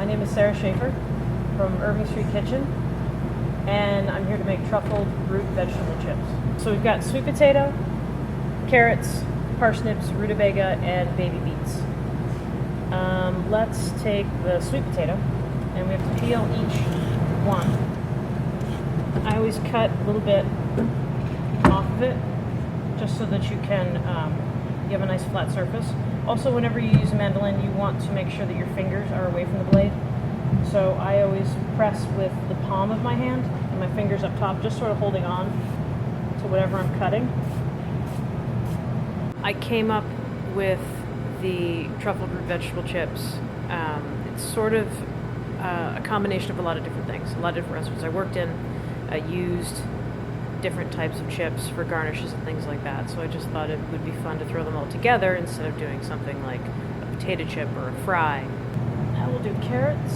My name is Sarah Schafer from Irving Street Kitchen, and I'm here to make truffled root vegetable chips. So we've got sweet potato, carrots, parsnips, rutabaga, and baby beets. Let's take the sweet potato, and we have to peel each one. I always cut a little bit off of it, just so that you have a nice flat surface. Also, whenever you use a mandolin, you want to make sure that your fingers are away from the blade. So I always press with the palm of my hand and my fingers up top, just sort of holding on to whatever I'm cutting. I came up with the truffled root vegetable chips. It's sort of a combination of a lot of different things, a lot of different recipes I worked in. I used different types of chips for garnishes and things like that, so I just thought it would be fun to throw them all together instead of doing something like a potato chip or a fry. Now we'll do carrots.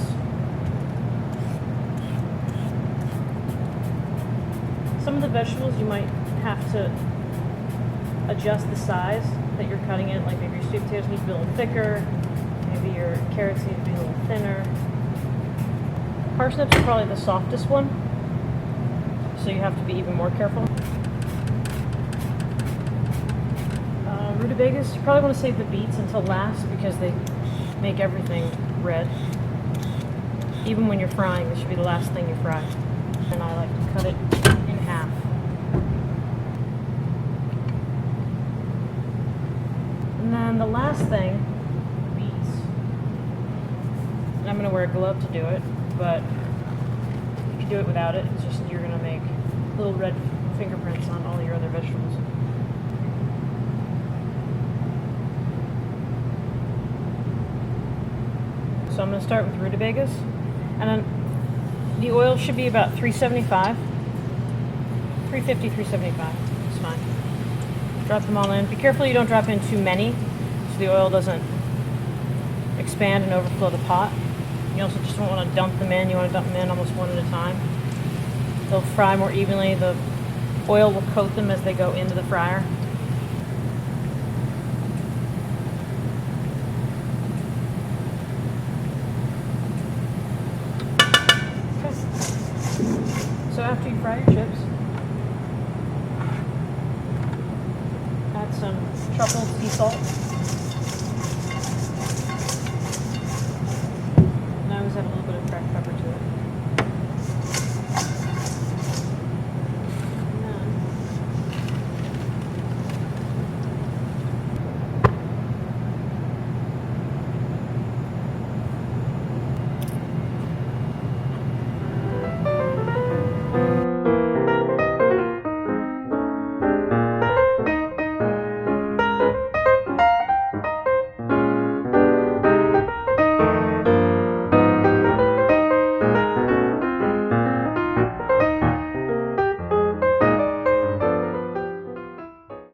Some of the vegetables you might have to adjust the size that you're cutting it, like maybe your sweet potatoes need to be a little thicker, maybe your carrots need to be a little thinner. Parsnips are probably the softest one, so you have to be even more careful. Rutabagas, you probably want to save the beets until last because they make everything red. Even when you're frying, this should be the last thing you fry. And I like to cut it in half. And then the last thing, beets. And I'm going to wear a glove to do it, but if you do it without it, it's just you're going to make little red fingerprints on all your other vegetables. So I'm going to start with rutabagas, and then the oil should be about 375, 350, 375. It's fine. Drop them all in. Be careful you don't drop in too many, so the oil doesn't expand and overflow the pot. You also just don't want to dump them in. You want to dump them in almost one at a time. They'll fry more evenly. The oil will coat them as they go into the fryer. Okay. So after you fry your chips, add some truffled sea salt.